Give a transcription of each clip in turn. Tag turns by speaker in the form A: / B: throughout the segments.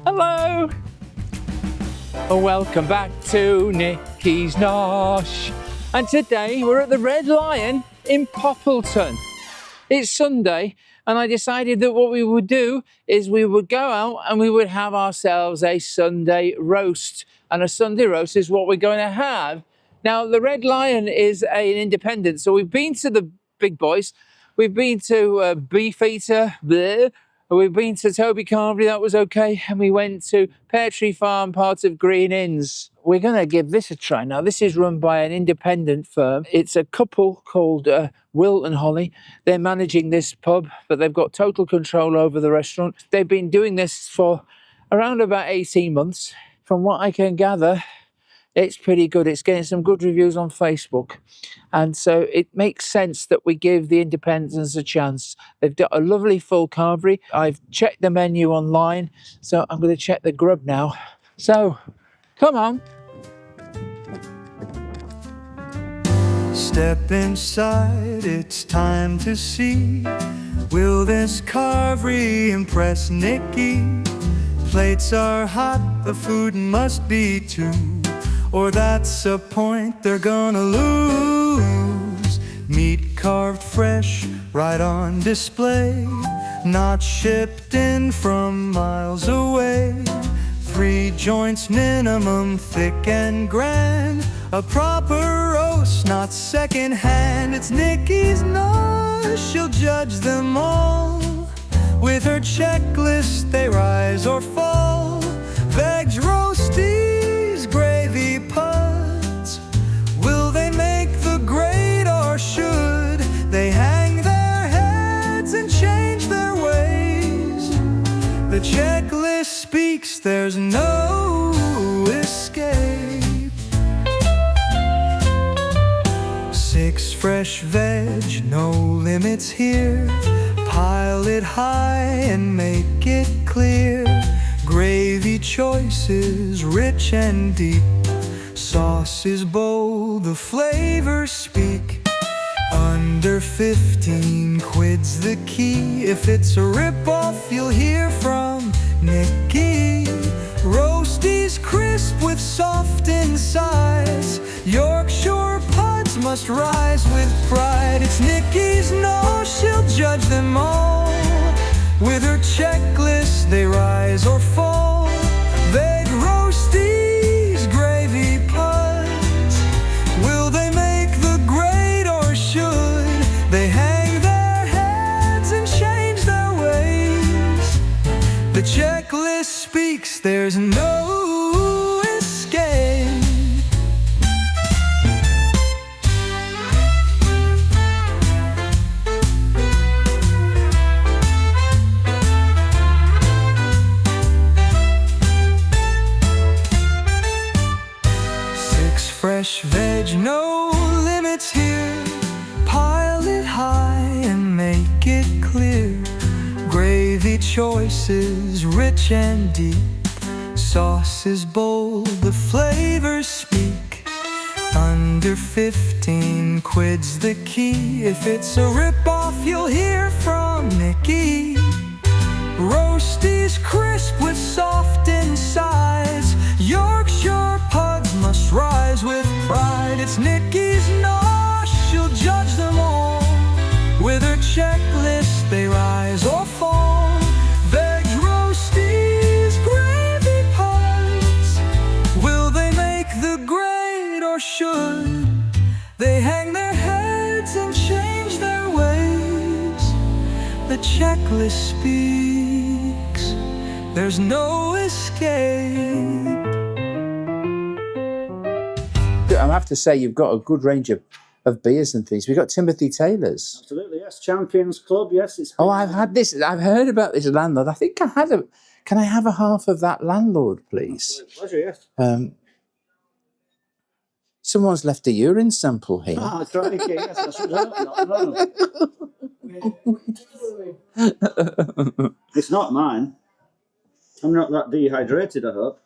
A: Hello. Welcome back to Nikki's Nosh. And today we're at the Red Lion in Poppleton. It's Sunday, and I decided that what we would do is we would go out and we would have ourselves a Sunday roast. And a Sunday roast is what we're going to have. Now, the Red Lion is an independent, so we've been to the big boys. We've been to Beefeater, bleh. We've been to Toby Carvery, that was okay. And we went to Pear Tree Farm, part of Greene Inns. We're going to give this a try. Now, this is run by an independent firm. It's a couple called Will and Holly. They're managing this pub, but they've got total control over the restaurant. They've been doing this for around about 18 months. From what I can gather, it's pretty good. It's getting some good reviews on Facebook. And so it makes sense that we give the independents a chance. They've got a lovely full carvery. I've checked the menu online, so I'm going to check the grub now. So, come on.
B: Step inside, it's time to see. Will this carvery impress Nikki? Plates are hot, the food must be too. Or that's a point they're gonna lose. Meat carved fresh, right on display, not shipped in from miles away. 3 joints minimum, thick and grand. A proper roast, not second hand. It's Nikki's Nosh, she'll judge them all. With her checklist, they rise or fall. Veg roasties, gravy pods. Will they make the grade or should they hang their heads and change their ways? The checklist speaks, there's no escape. 6 fresh veg, no limits here. Pile it high and make it clear. Gravy choices rich and deep. Sauce is bold, the flavors speak. Under 15 quid's the key. If it's a rip-off, you'll hear from Nikki. Roasties crisp with soft insides. Yorkshire puds must rise with pride. It's Nikki's Nosh, she'll judge them all. With her checklist, they rise or fall. Veg roasties, gravy puds. Will they make the grade or should they hang their heads and change their ways? The checklist speaks, there's no escape. Fresh veg, no limits here. Pile it high and make it clear. Gravy choices rich and deep. Sauce is bold, the flavors speak. Under 15 quid's the key. If it's a rip-off, you'll hear from Nikki. Roasties crisp with soft insides. Yorkshire puds must rise with pride. It's Nikki's Nosh, she'll judge them all. With her checklist, they rise or fall. Veg roasties, gravy puds. Will they make the grade or should they hang their heads and change their ways? The checklist speaks, there's no escape.
A: I have to say, you've got a good range of beers and things. We've got Timothy Taylor's.
C: Absolutely, yes. Champions Club, yes. It's
A: Oh, I've had this. I've heard about this landlord. I think I had a... Can I have a half of that landlord, please?
C: Absolute pleasure, yes.
A: Someone's left a urine sample here.
C: Ah, crikey, yes, I should have not. No. It's not mine. I'm not that dehydrated, I hope.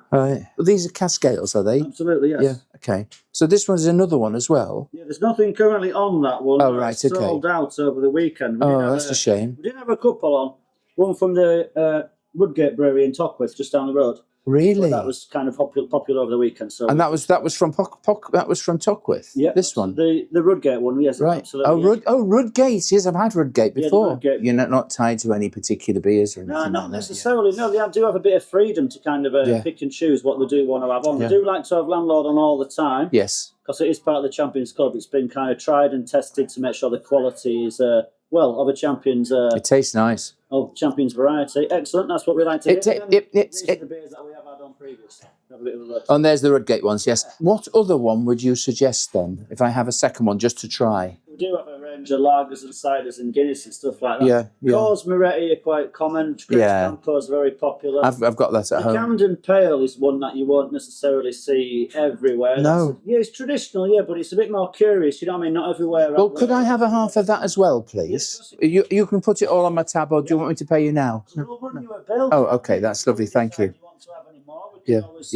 A: Right. Well, these are cascales, are they?
C: Absolutely, yes.
A: Yeah, okay. So this one's another one as well?
C: Yeah, there's nothing currently on that one.
A: Oh, right,
C: it's
A: okay.
C: sold out over the weekend.
A: Oh, that's a shame.
C: We did have a couple on. One from the Woodgate Brewery in Tockwith, just down the road.
A: Really?
C: But that was kind of popular over the weekend. So
A: and that was from Tockwith.
C: yeah,
A: this one.
C: The Rudgate one, yes,
A: Right.
C: absolutely.
A: Rudgate. Yes, I've had Rudgate before.
C: Yeah, Rudgate.
A: You're not tied to any particular beers or anything.
C: No, not
A: like that,
C: necessarily. No, they do have a bit of freedom to kind of pick and choose what they do want to have on. They do like to have landlord on all the time.
A: Yes.
C: Because it is part of the Champions Club. It's been kind of tried and tested to make sure the quality is of a Champions.
A: It tastes nice.
C: Of Champions variety. Excellent. That's what we like to hear. These are the beers that we have had on previously. Have a bit of a look.
A: Oh, and there's the Rudgate ones. Yes. What other one would you suggest then? If I have a second one, just to try.
C: We do have a range of lagers and ciders and Guinness and stuff like that.
A: Yeah.
C: Coors Moretti are quite common. Coors very popular.
A: I've got that at home.
C: The Camden Pale is one that you won't necessarily see everywhere.
A: No.
C: It's traditional, but it's a bit more curious. You know what I mean? Not everywhere.
A: Well, could I have a half of that as well, please? Yes, you can put it all on my tab, or do you want me to pay you now?
C: We'll run you a bill.
A: Oh, okay, that's lovely. Thank you.
C: If you want to have any more, we can always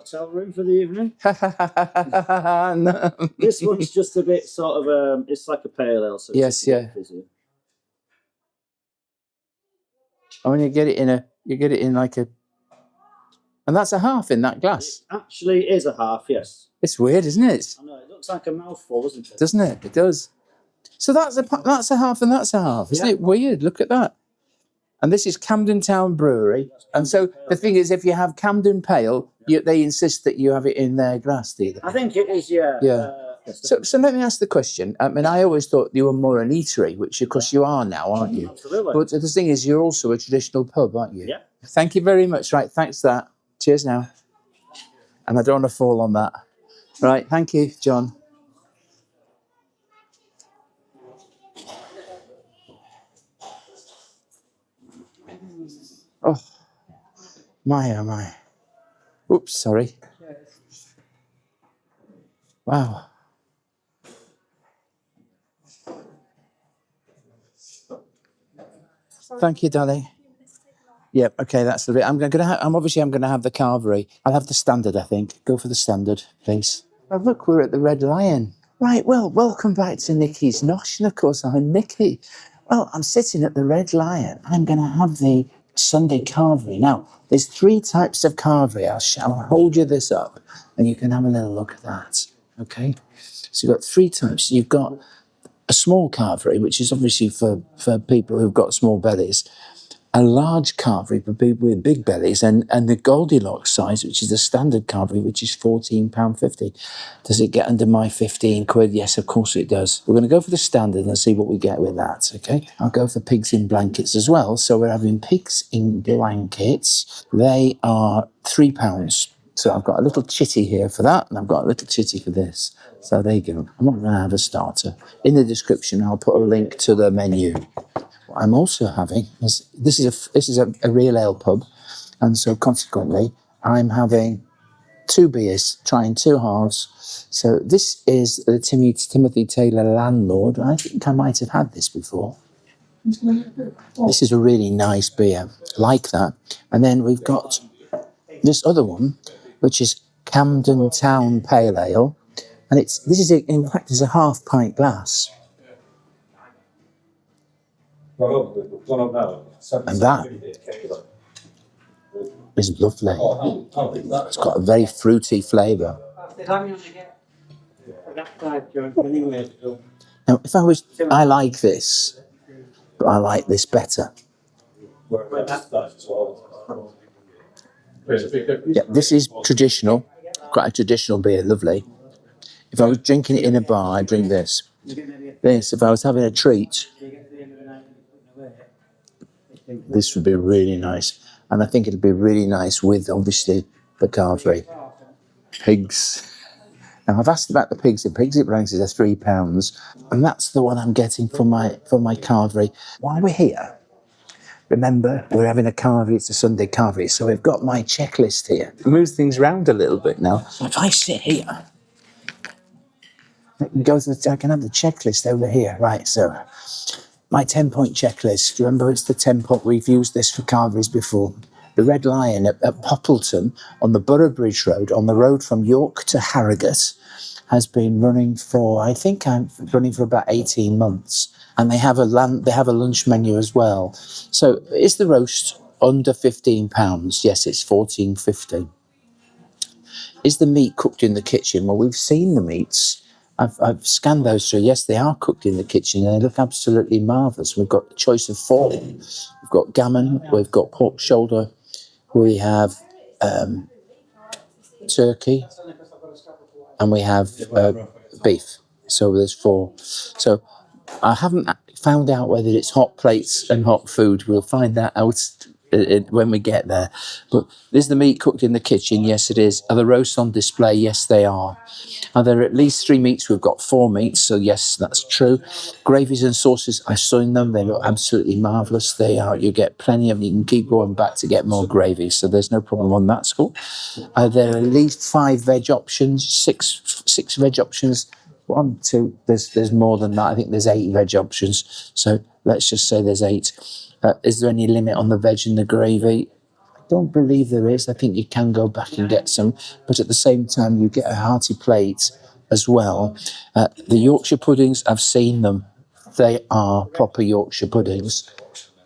C: hotel room for the evening.
A: No.
C: This one's just a bit sort of it's like a pale ale. So
A: yes, yeah. Oh, and you get it in like a, and that's a half in that glass.
C: It actually is a half, yes.
A: It's weird, isn't it?
C: I know, it looks like a mouthful, doesn't it?
A: Doesn't it? It does. So that's a half and that's a half. Isn't it weird? Look at that. And this is Camden Town Brewery. And so the thing is, if you have Camden Pale, they insist that you have it in their glass, do they?
C: I think it is, yeah.
A: Yeah. So let me ask the question. I mean, I always thought you were more an eatery, which of course you are now, aren't you?
C: Absolutely.
A: But the thing is, you're also a traditional pub, aren't you?
C: Yeah.
A: Thank you very much. Right, thanks for that. Cheers now. And I don't want to fall on that. Right, thank you, John. Oh, my, oh my. Oops, sorry. Wow. Thank you, darling. Yep, okay, that's the bit. I'm obviously going to have the Carvery. I'll have the standard, I think. Go for the standard, please. Oh, look, we're at the Red Lion. Right, well, welcome back to Nikki's Nosh, and of course I'm Nikki. Well, I'm sitting at the Red Lion. I'm going to have the Sunday Carvery. Now, there's 3 types of Carvery. I'll hold you this up, and you can have a little look at that. Okay? So you've got 3 types. You've got a small Carvery, which is obviously for people who've got small bellies. A large Carvery for people with big bellies, and the Goldilocks size, which is the standard Carvery, which is £14.50. Does it get under my £15? Yes, of course it does. We're going to go for the standard and see what we get with that, okay? I'll go for pigs in blankets as well. So we're having pigs in blankets. They are £3. So I've got a little chitty here for that, and I've got a little chitty for this. So there you go. I'm not going to have a starter. In the description, I'll put a link to the menu. What I'm also having is this is a real ale pub, and so consequently I'm having 2 beers, trying 2 halves. So this is the Timothy Taylor Landlord. I think I might have had this before. This is a really nice beer, like that. And then we've got this other one, which is Camden Town Pale Ale, and in fact it's a half pint glass. And that is lovely. It's got a very fruity flavour. Now, I like this, but I like this better. Yeah, this is traditional, quite a traditional beer, lovely. If I was drinking it in a bar, I'd drink this. If I was having a treat, this would be really nice. And I think it'd be really nice with, obviously, the Carvery. Pigs. Now, I've asked about the pigs. The pigs it ranks is £3. And that's the one I'm getting for my Carvery. While we're here, remember, we're having a Carvery. It's a Sunday Carvery. So we've got my checklist here. It moves things around a little bit now. If I sit here, I can have the checklist over here. Right, so my 10-point checklist. Remember, it's the 10-point. We've used this for Carveries before. The Red Lion at Poppleton on the Boroughbridge Road, on the road from York to Harrogate, has been running for, I think I'm running for about 18 months. And they have a lunch menu as well. So it's the roast
D: under £15. Yes, it's £14.50. Is the meat cooked in the kitchen? Well, we've seen the meats. I've scanned those through. Yes, they are cooked in the kitchen and they look absolutely marvellous. We've got a choice of 4. We've got gammon, we've got pork shoulder, we have turkey, and we have beef. So there's 4. So I haven't found out whether it's hot plates and hot food. We'll find that out when we get there. But is the meat cooked in the kitchen? Yes, it is. Are the roasts on display? Yes, they are. Are there at least 3 meats? We've got 4 meats, so yes, that's true. Gravies and sauces, I've seen them. They look absolutely marvellous. They are. You get plenty of them. You can keep going back to get more gravy, so there's no problem on that score. Are there at least 5 veg options? 6 veg options? 1, 2. There's more than that. I think there's 8 veg options. So let's just say there's 8. Is there any limit on the veg and the gravy? I don't believe there is. I think you can go back and get some, but at the same time, you get a hearty plate as well. The Yorkshire puddings, I've seen them. They are proper Yorkshire puddings.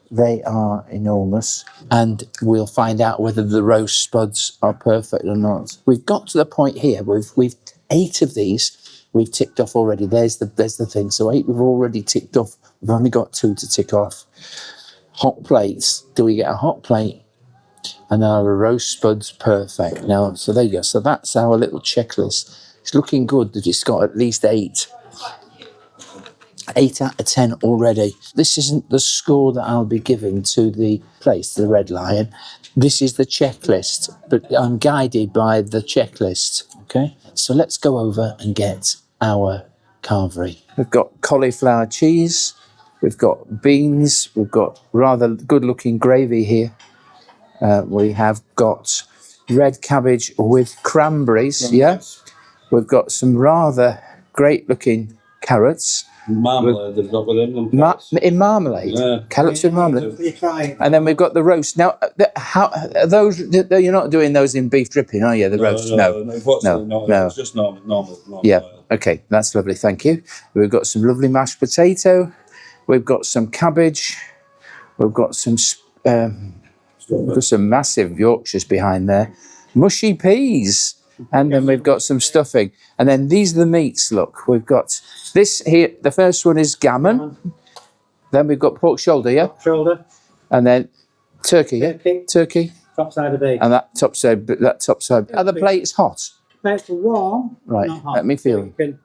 D: They are enormous, and we'll find out whether the roast spuds are perfect or not. We've got to the point here. We've 8 of these. We've ticked off already. There's the thing. So 8 we've already ticked off. We've only got 2 to tick off. Hot plates. Do we get a hot plate? And are the roast spuds perfect? Now, so there you go. So that's our little checklist. It's looking good that it's got at least 8. 8 out of 10 already. This isn't the score that I'll be giving to the place, the Red Lion. This is the checklist, but I'm guided by the checklist. Okay, so let's go over and get our carvery. We've got cauliflower cheese, we've got beans, we've got rather good-looking gravy here. We have got red cabbage with cranberries. Yeah, we've got some rather great-looking carrots.
E: Marmalade they've got with them.
D: In marmalade? Yeah. Carrots with marmalade? And then we've got the roast. Now, how are those, you're not doing those in beef dripping, are you, the roast? No.
E: It's just normal.
D: Yeah, okay, that's lovely, thank you. We've got some lovely mashed potato. We've got some cabbage. We've got some massive Yorkshires behind there. Mushy peas. And then we've got some stuffing. And then these are the meats, look. We've got this here. The first one is gammon. Then we've got pork shoulder, yeah?
C: Pork shoulder.
D: And then turkey, yeah? Turkey.
C: Top side of beef.
D: And that top side. Are the plates hot?
C: Plates are warm.
D: Right,
C: not hot.
D: let me feel them.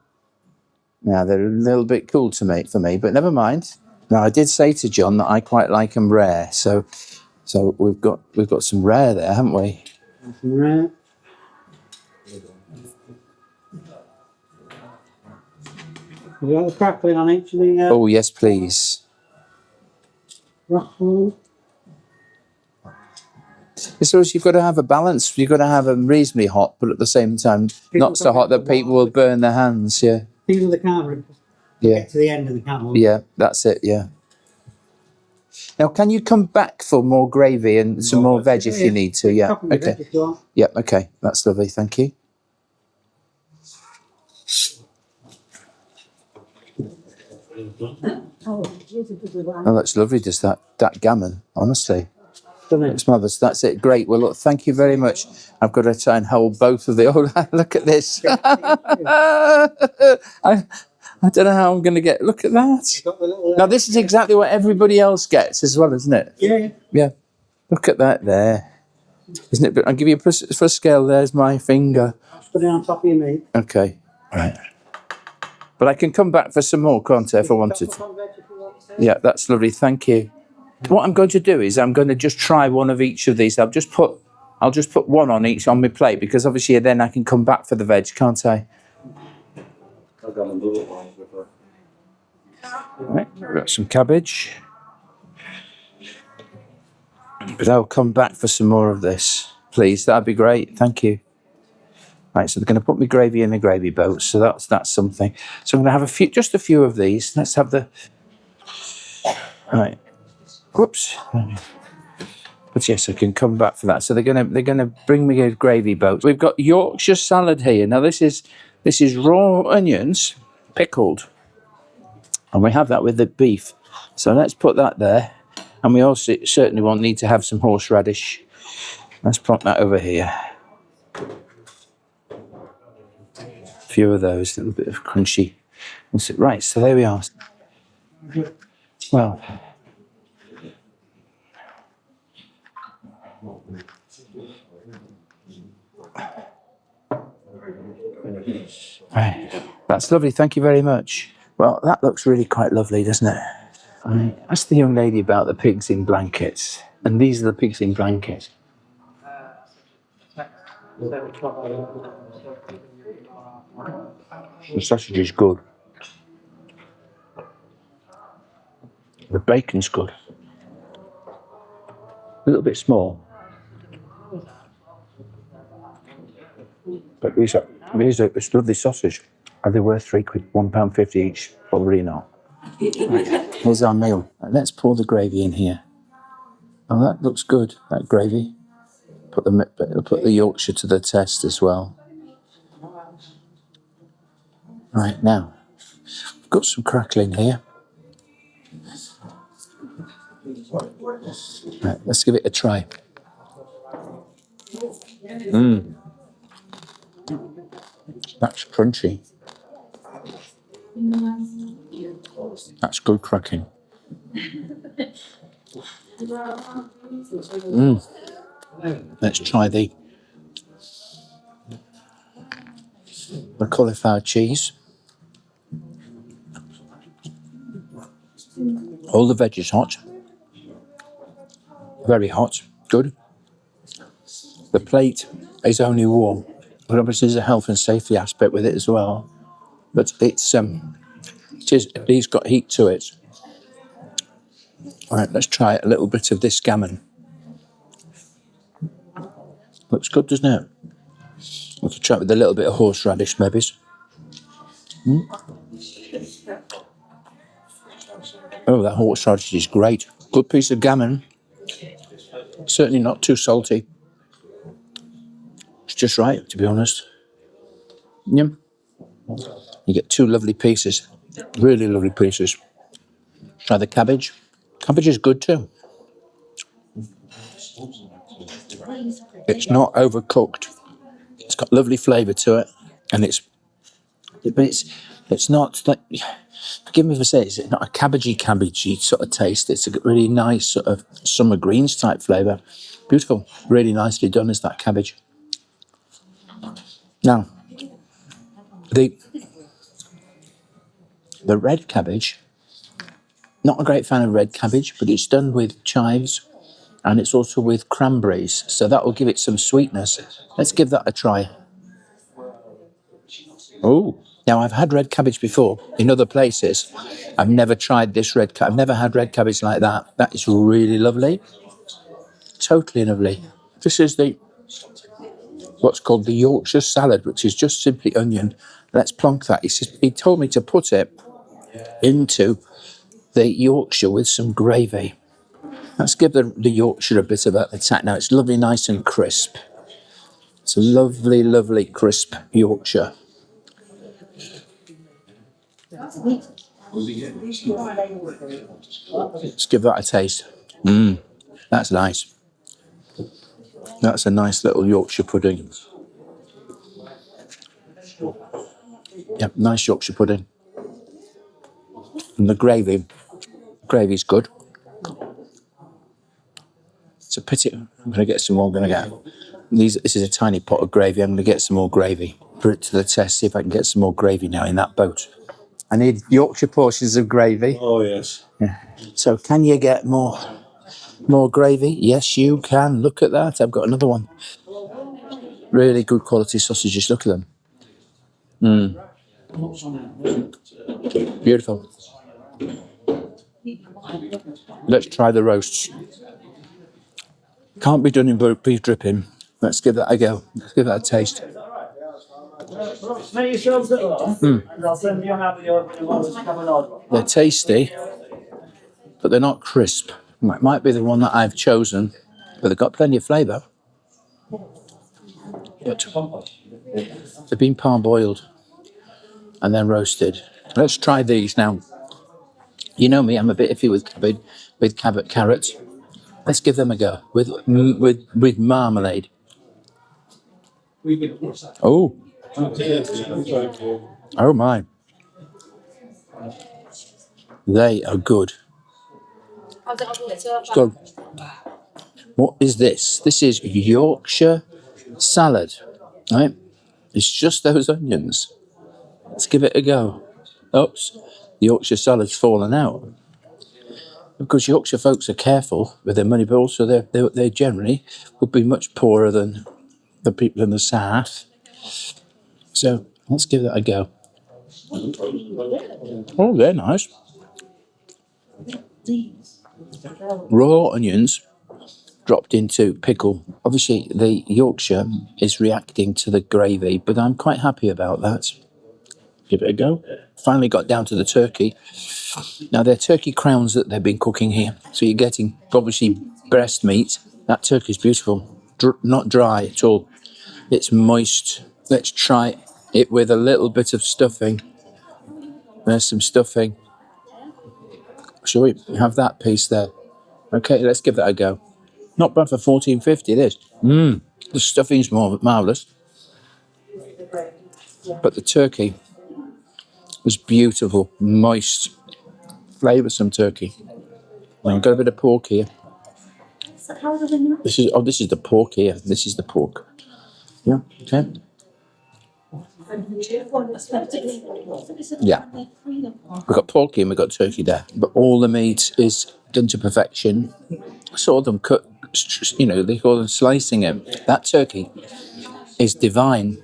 D: Now, they're a little bit cool for me, but never mind. Now, I did say to John that I quite like them rare. So we've got some rare there, haven't we?
C: Some rare. You got the crackling on each of the...
D: Oh, yes, please.
C: Ruffle.
D: So you've got to have a balance. You've got to have them reasonably hot, but at the same time, not so hot that people will burn their hands, yeah.
C: These are the carvery.
D: Yeah.
C: Get to the end of the carvery.
D: Yeah, that's it, yeah. Now, can you come back for more gravy and some more veg if you need to? Yeah, okay. Yeah, okay, that's lovely, thank you. Oh, that's lovely, just that gammon, honestly. It's marvellous. That's it, great. Well, look, thank you very much. I've got to try and hold both of the... Oh, look at this. I don't know how I'm going to get... Look at that. Now, this is exactly what everybody else gets as well, isn't it?
C: Yeah.
D: Yeah. Look at that there. Isn't it? But I'll give you for scale. There's my finger.
C: Just put it on top of your meat.
D: Okay. Right. But I can come back for some more, can't I, if I wanted to? Yeah, that's lovely. Thank you. What I'm going to do is I'm going to just try one of each of these. I'll just put one on each on my plate because obviously then I can come back for the veg, can't I? Right, we've got some cabbage. But I'll come back for some more of this, please. That'd be great. Thank you. Right, so they're going to put my gravy in the gravy boat, so that's something. So I'm going to have just a few of these. Let's have the... Right. Whoops. But yes, I can come back for that. So they're going to bring me a gravy boat. We've got Yorkshire salad here. Now this is raw onions pickled, and we have that with the beef. So let's put that there. And we also certainly won't need to have some horseradish. Let's plonk that over here. A few of those, a little bit of crunchy. Right, so there we are. Well, right, that's lovely. Thank you very much. Well, that looks really quite lovely, doesn't it? I asked the young lady about the pigs in blankets, and these are the pigs in blankets. The sausage is good. The bacon's good. A little bit small. But these are it's lovely sausage. Are they worth £3? £1.50 each? Probably not. Right, here's our meal. Let's pour the gravy in here. Oh, that looks good, that gravy. Put the Yorkshire to the test as well. Right, now, I've got some crackling here. Right, let's give it a try. That's crunchy. That's good cracking. Let's try the cauliflower cheese. All the veg is hot. Very hot. Good. The plate is only warm. But obviously there's a health and safety aspect with it as well. But it's at least got heat to it. All right, let's try a little bit of this gammon. Looks good, doesn't it? We could try it with a little bit of horseradish, maybe. Oh, that horseradish is great. Good piece of gammon. Certainly not too salty. It's just right, to be honest. Yeah. You get two lovely pieces. Really lovely pieces. Try the cabbage. Cabbage is good too. It's not overcooked. It's got lovely flavour to it, and it's not like, forgive me if I say it's not a cabbagey sort of taste. It's a really nice sort of summer greens type flavour. Beautiful, really nicely done is that cabbage. Now, the red cabbage, not a great fan of red cabbage, but it's done with chives and it's also with cranberries, so that will give it some sweetness. Let's give that a try. Oh, now I've had red cabbage before in other places. I've never tried this I've never had red cabbage like that. That is really lovely. Totally lovely. This is what's called the Yorkshire salad, which is just simply onion. Let's plonk that. He told me to put it into the Yorkshire with some gravy. Let's give the Yorkshire a bit of a attack now. It's lovely, nice and crisp. It's a lovely, lovely crisp Yorkshire. Let's give that a taste. That's nice. That's a nice little Yorkshire pudding. Yep, nice Yorkshire pudding. And the gravy's good. It's a pity. I'm going to get some more. This is a tiny pot of gravy. I'm going to get some more gravy. Put it to the test, see if I can get some more gravy now in that boat. I need Yorkshire portions of gravy.
E: Oh, yes.
D: Yeah. So can you get more gravy? Yes, you can. Look at that. I've got another one. Really good quality sausages. Look at them. Beautiful. Let's try the roasts. Can't be done in beef dripping. Let's give that a go. Let's give that a taste. They're tasty, but they're not crisp. Might be the one that I've chosen, but they've got plenty of flavour. But they've been parboiled and then roasted. Let's try these now. You know me, I'm a bit iffy with with carrot. Let's give them a go with marmalade. Oh, oh my! They are good. Good. What is this? This is Yorkshire salad, right? It's just those onions. Let's give it a go. Oops, the Yorkshire salad's fallen out. Because Yorkshire folks are careful with their money, but also they generally would be much poorer than the people in the south. So let's give that a go. Oh, they're nice. Raw onions dropped into pickle. Obviously, the Yorkshire is reacting to the gravy, but I'm quite happy about that. Give it a go. Finally got down to the turkey. Now, they're turkey crowns that they've been cooking here. So you're getting, obviously, breast meat. That turkey's beautiful. Not dry at all. It's moist. Let's try it with a little bit of stuffing. There's some stuffing. Shall we have that piece there? Okay, let's give that a go. Not bad for $14.50, this. The stuffing's more marvellous. But the turkey was beautiful, moist, flavoursome turkey. Now, I've got a bit of pork here. This is the pork here. This is the pork. Yeah, okay. Yeah. We've got pork here and we've got turkey there. But all the meat is done to perfection. I saw them cut, they call them slicing it. That turkey is divine.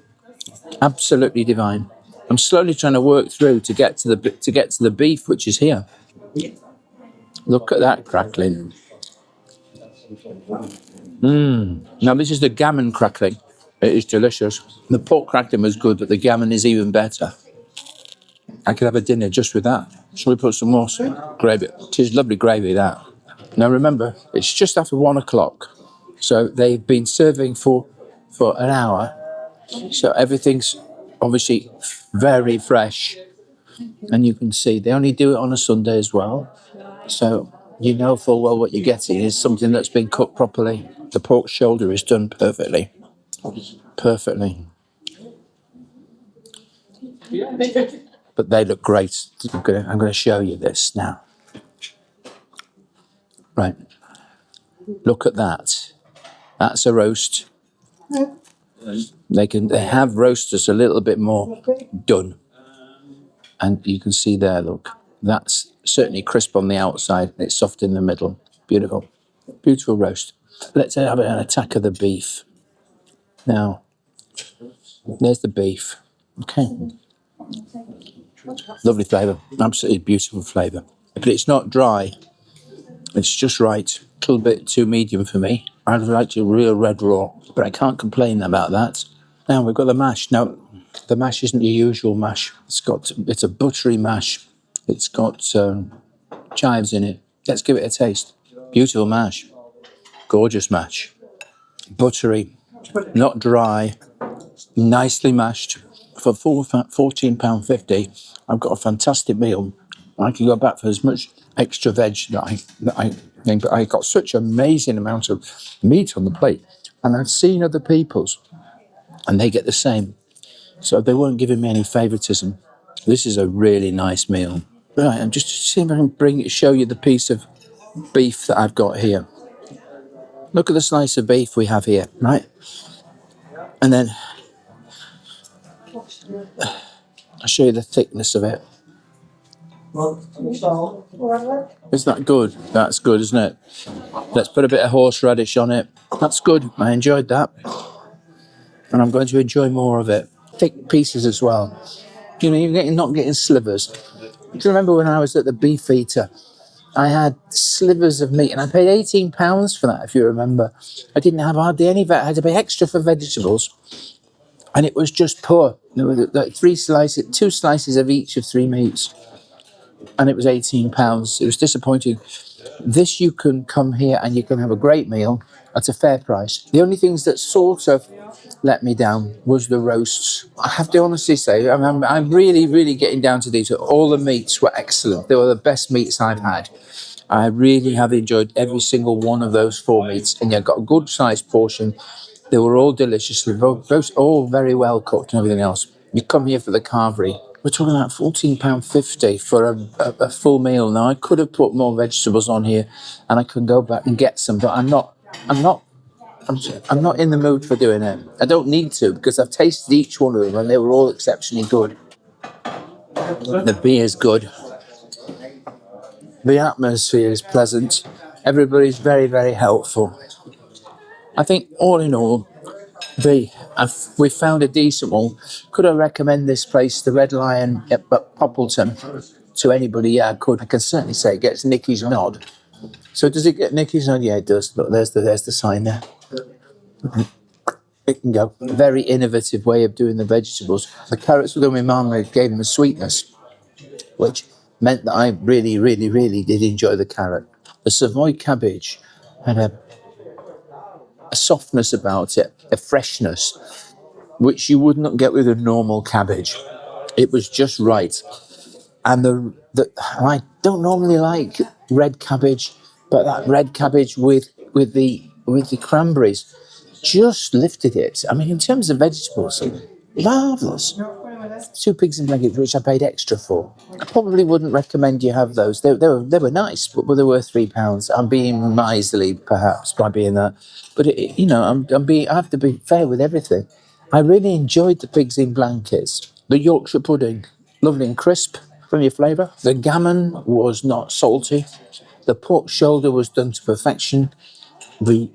D: Absolutely divine. I'm slowly trying to work through to get to the beef, which is here. Look at that crackling. Now this is the gammon crackling. It is delicious. The pork crackling was good, but the gammon is even better. I could have a dinner just with that. Shall we put some more gravy? It is lovely gravy, that. Now remember, it's just after 1 o'clock. So they've been serving for an hour. So everything's obviously very fresh. And you can see they only do it on a Sunday as well. So you know full well what you're getting is something that's been cooked properly. The pork shoulder is done perfectly. Perfectly. But they look great. I'm going to show you this now. Right. Look at that. That's a roast. They have roasters a little bit more done. And you can see there, look. That's certainly crisp on the outside. It's soft in the middle. Beautiful. Beautiful roast. Let's have an attack of the beef. Now, there's the beef. Okay. Lovely flavour. Absolutely beautiful flavour. But it's not dry. It's just right. A little bit too medium for me. I'd like a real red raw. But I can't complain about that. Now, we've got the mash. Now, the mash isn't your usual mash. It's a buttery mash. It's got chives in it. Let's give it a taste. Beautiful mash. Gorgeous mash. Buttery. Not dry. Nicely mashed. For £14.50, I've got a fantastic meal. I can go back for as much extra veg that I think, but I got such an amazing amount of meat on the plate. And I've seen other people's, and they get the same. So they weren't giving me any favouritism. This is a really nice meal. Right, and just to see if I can show you the piece of beef that I've got here. Look at the slice of beef we have here, right? And then I'll show you the thickness of it. Is that good? That's good, isn't it? Let's put a bit of horseradish on it. That's good. I enjoyed that. And I'm going to enjoy more of it. Thick pieces as well. You know, you're not getting slivers. Do you remember when I was at the beef eater? I had slivers of meat and I paid £18 for that, if you remember. I didn't have hardly any vet. I had to pay extra for vegetables. And it was just poor. There were like 2 slices of each of 3 meats. And it was £18. It was disappointing. This, you can come here and you can have a great meal at a fair price. The only things that sort of let me down was the roasts. I have to honestly say, I'm really, really getting down to detail. All the meats were excellent. They were the best meats I've had. I really have enjoyed every single one of those 4 meats, and you got a good sized portion. They were all deliciously, both all very well cooked and everything else. You come here for the carvery. We're talking about £14.50 for a full meal. Now, I could have put more vegetables on here, and I could go back and get some, but I'm not in the mood for doing it. I don't need to, because I've tasted each one of them, and they were all exceptionally good. The beer's good. The atmosphere is pleasant. Everybody's very, very helpful. I think all in all, we found a decent one. Could I recommend this place, the Red Lion at Poppleton, to anybody? Yeah, I could. I can certainly say it gets Nikki's nod. So does it get Nikki's nod? Yeah, it does. Look, there's the sign there. It can go. Very innovative way of doing the vegetables. The carrots with the marmalade gave them a sweetness, which meant that I really, really, really did enjoy the carrot. The Savoy cabbage had a softness about it, a freshness, which you would not get with a normal cabbage. It was just right. And I don't normally like red cabbage, but that red cabbage with the cranberries just lifted it. I mean, in terms of vegetables, marvellous. 2 pigs in blankets, which I paid extra for. I probably wouldn't recommend you have those. They were nice, but they were £3. I'm being miserly, perhaps, by being that. But I have to be fair with everything. I really enjoyed the pigs in blankets. The Yorkshire pudding, lovely and crisp from your flavour. The gammon was not salty. The pork shoulder was done to perfection. The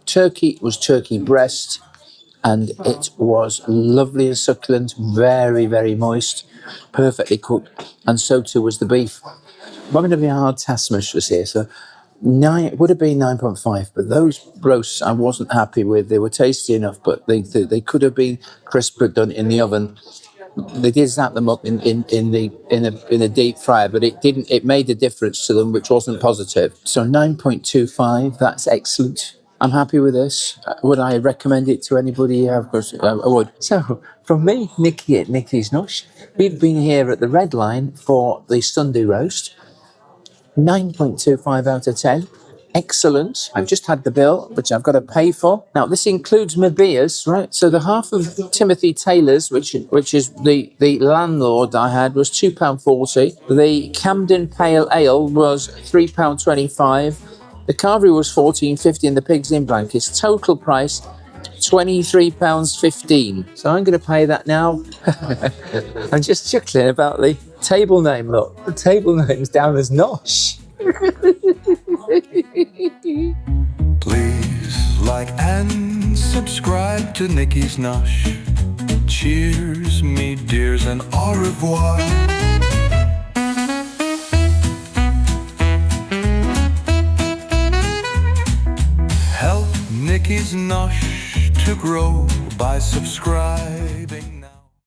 D: turkey was turkey breast, and it was lovely and succulent, very, very moist, perfectly cooked, and so too was the beef. I'm going to be a hard taskmistress here, so it would have been 9.5, but those roasts I wasn't happy with. They were tasty enough, but they could have been crisper, done in the oven. They did zap them up in a deep fryer, but it didn't. It made a difference to them, which wasn't positive. So 9.25, that's excellent. I'm happy with this. Would I recommend it to anybody? Yeah, of course I would. So, from me, Nikki at Nikki's Nosh, we've been here at the Red Lion for the Sunday Roast. 9.25 out of 10. Excellent. I've just had the bill, which I've got to pay for. Now, this includes my beers, right? So the half of Timothy Taylor's, which is the landlord I had, was £2.40. The Camden Pale Ale was £3.25. The Carvery was £14.50, and the pigs in blankets. Total price £23.15. So I'm going to pay that now. I'm just chuckling about the table name. Look, the table name's down as Nosh.
B: Please like and subscribe to Nikki's Nosh. Cheers, me dears, and au revoir. Help Nikki's Nosh to grow by subscribing.